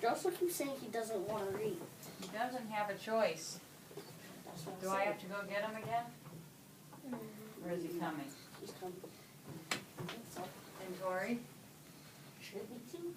Joseph keeps saying he doesn't want to read. He doesn't have a choice. That's what Do I'm I saying. have to go get him again? Or is he coming? He's coming. I think so. And Tori? Should be too.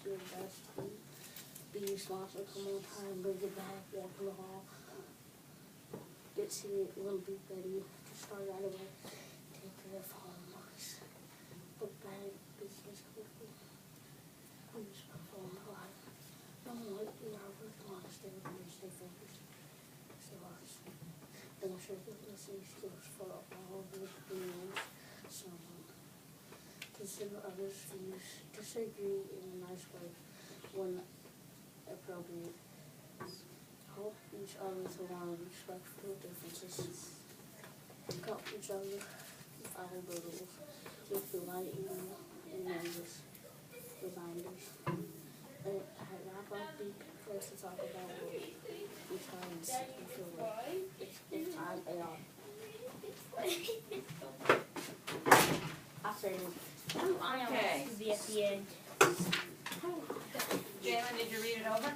Do your best. Be responsible. Come on time. Bring it back. Walk in the hall. Get seated. A little bit ready. Just start right away. Take care of homeworks. Book bag. Business. I'm just phone alive. Don't wait. You are working on it. Stay with me. Stay focused. Stay honest. Demonstrate your listening skills for all of your opinions. So, consider others' views. Disagree in a nice way when appropriate. Help each other to learn respectful differences. Help each other follow the rules with the right reminders. And I wrap up the first to talk about what we try and see and feel like it's time paid off. I'll say Okay. To be at the end. Jalen, did you read it over?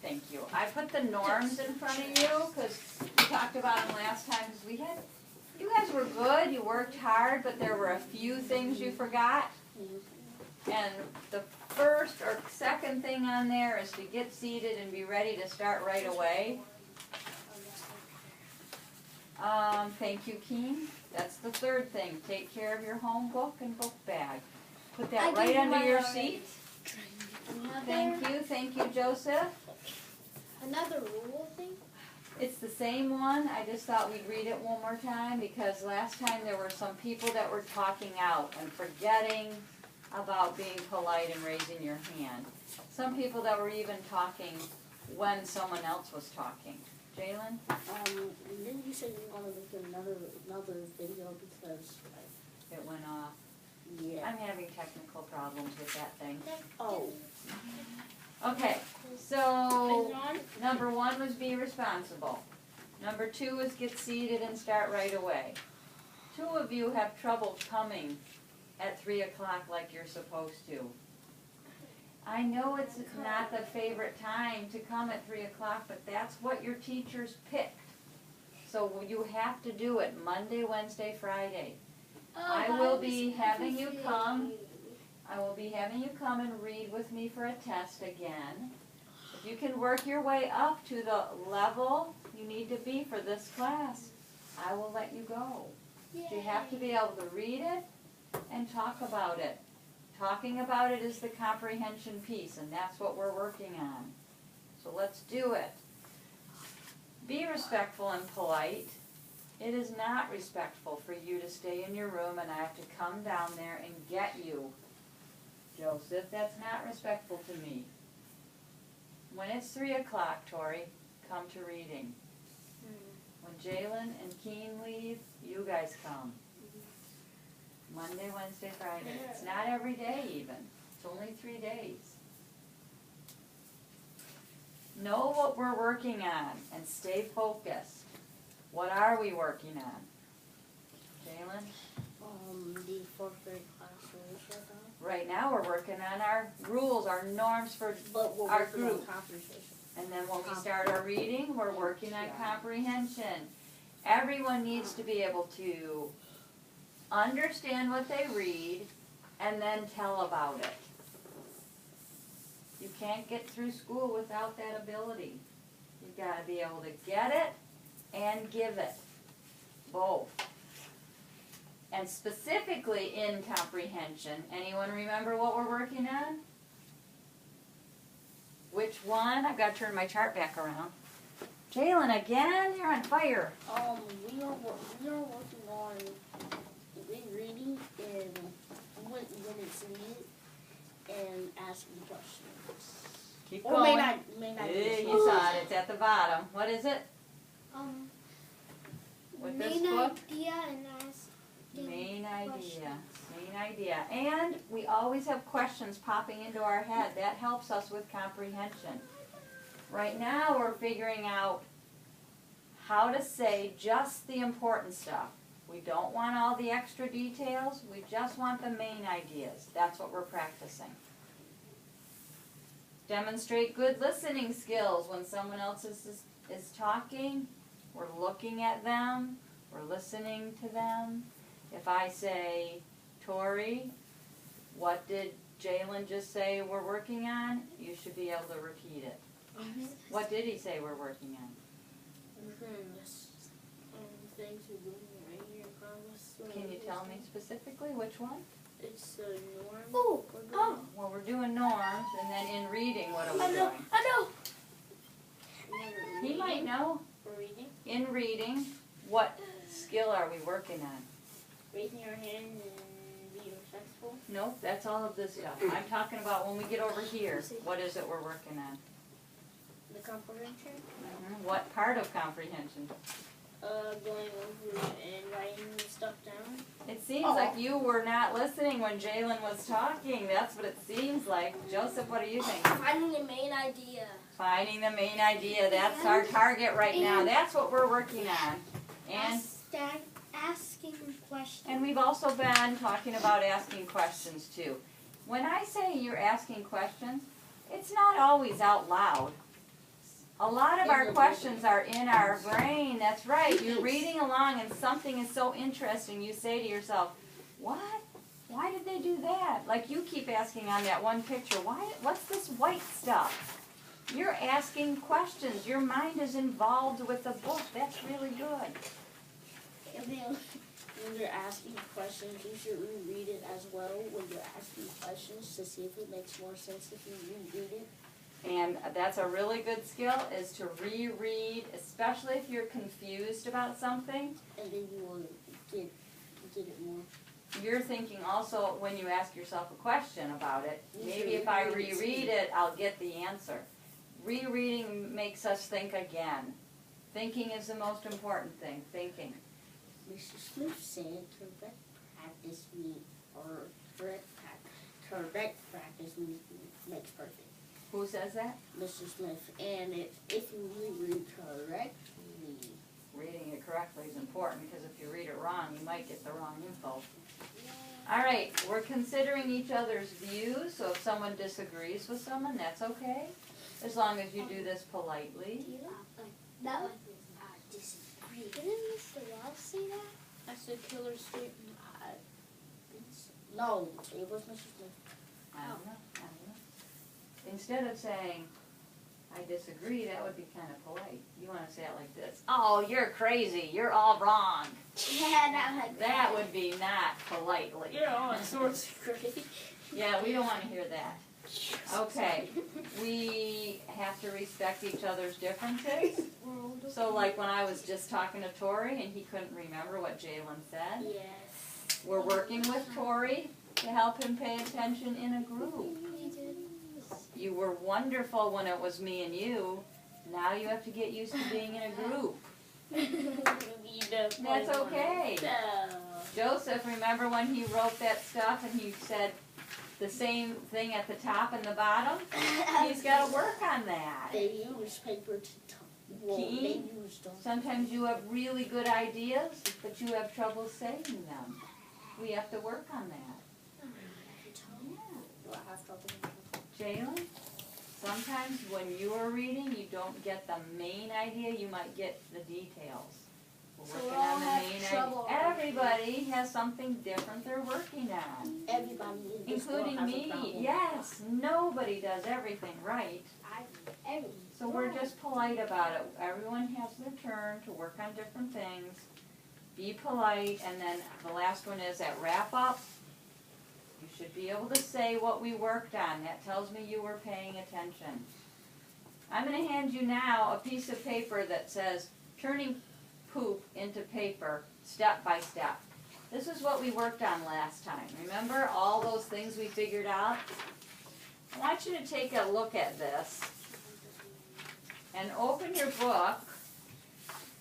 Thank you. I put the norms in front of you because we talked about them last time because you guys were good, you worked hard, but there were a few things you forgot. And the first or second thing on there is to get seated and be ready to start right away. Thank you, Keen. That's the third thing. Take care of your home book and book bag. Put that right under your seat. Thank you, Joseph. Another rule thing? It's the same one, I just thought we'd read it one more time because last time there were some people that were talking out and forgetting about being polite and raising your hand. Some people that were even talking when someone else was talking. Jalen? Then you said you want to make another video because, It went off. yeah. I'm having technical problems with that thing. Oh. Okay, so number 1 was be responsible. Number 2 is get seated and start right away. 2 of you have trouble coming at 3 o'clock like you're supposed to. I know it's not the favorite time to come at 3 o'clock, but that's what your teachers picked. So you have to do it Monday, Wednesday, Friday. I will be having you come and read with me for a test again. If you can work your way up to the level you need to be for this class, I will let you go. But you have to be able to read it and talk about it. Talking about it is the comprehension piece, and that's what we're working on. So let's do it. Be respectful and polite. It is not respectful for you to stay in your room and I have to come down there and get you. Joseph, that's not respectful to me. When it's 3 o'clock, Tori, come to reading. When Jalen and Keen leave, you guys come. Monday, Wednesday, Friday. It's not every day even. It's only 3 days. Know what we're working on and stay focused. What are we working on? Jalen? The 4th grade class rules right now. Right now we're working on our rules, our norms for But we're our working on group. comprehension. And then when we start our reading, we're working on comprehension. Everyone needs to be able to understand what they read and then tell about it. You can't get through school without that ability. You've got to be able to get it and give it. Both. And specifically in comprehension, anyone remember what we're working on? Which one? I've got to turn my chart back around. Jalen, again? You're on fire. We are working on reading and when it's needed and asking questions. Keep Or going. may not You saw it. It's at the bottom. What is it? With this Main book? idea and ask. Main idea. Main idea. And we always have questions popping into our head. That helps us with comprehension. Right now we're figuring out how to say just the important stuff. We don't want all the extra details. We just want the main ideas. That's what we're practicing. Demonstrate good listening skills when someone else is talking. We're looking at them. We're listening to them. If I say, Tori, what did Jalen just say we're working on? You should be able to repeat it. What did he say we're working on? Things we're doing right here in front of us. Can you tell me specifically which one? It's norm. Oh, Well, we're doing norms, and then in reading, what are we I know. doing? He might know. For reading. In reading, what skill are we working on? Raising your hand and being respectful. Nope, that's all of this stuff. I'm talking about when we get over here, what is it we're working on? The comprehension. What part of comprehension? Going over and writing stuff down. It seems like you were not listening when Jalen was talking. That's what it seems like. Joseph, what do you think? Finding the main idea. Finding the main idea. That's our target right now. That's what we're working on. And asking questions. And we've also been talking about asking questions too. When I say you're asking questions, it's not always out loud. A lot of our questions are in our brain. That's right. You're reading along and something is so interesting. You say to yourself, what? Why did they do that? Like you keep asking on that one picture, what's this white stuff? You're asking questions. Your mind is involved with the book. That's really good. And then when you're asking questions, you should reread it as well when you're asking questions to see if it makes more sense if you reread it. And that's a really good skill, is to reread, especially if you're confused about something. And then you will get it more. You're thinking also when you ask yourself a question about it, maybe if I reread it, I'll get the answer. Rereading makes us think again. Thinking is the most important thing, thinking. Mr. Smith said correct practice makes perfect. Who says that? Mr. Smith. And if you reread correctly. Reading it correctly is important because if you read it wrong, you might get the wrong info. All right, we're considering each other's views, so if someone disagrees with someone, that's okay, as long as you do this politely. No. Disagree. Didn't Mr. Ross say that? I said Killer Street. No, it was Mr. Smith. I don't know. Instead of saying, I disagree, that would be kind of polite. You want to say it like this. Oh, you're crazy. You're all wrong. Yeah, not like That would be not politely. You're all sorts of crazy. Yeah, we don't want to hear that. Okay, we have to respect each other's differences. So like when I was just talking to Tori and he couldn't remember what Jalen said. Yes. We're working with Tori to help him pay attention in a group. You were wonderful when it was me and you. Now you have to get used to being in a group. That's okay. Joseph, remember when he wrote that stuff and he said the same thing at the top and the bottom? He's got to work on that. They use paper to Key. Sometimes you have really good ideas, but you have trouble saying them. We have to work on that. Jalen, sometimes when you are reading, you don't get the main idea, you might get the details. We're working on the main idea. Everybody has something different they're working on. Everybody in this world Including has a me. problem. Yes, nobody does everything right. So we're just polite about it. Everyone has their turn to work on different things. be polite, and then the last one is at wrap up. You should be able to say what we worked on. That tells me you were paying attention. I'm going to hand you now a piece of paper that says turning poop into paper step by step. This is what we worked on last time. Remember all those things we figured out? I want you to take a look at this and open your book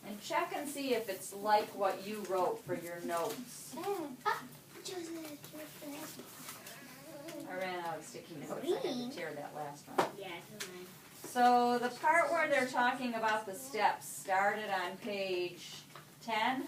and check and see if it's like what you wrote for your notes. I ran out of sticky notes. I had to tear that last one. Yeah, it's mine. So the part where they're talking about the steps started on page 10.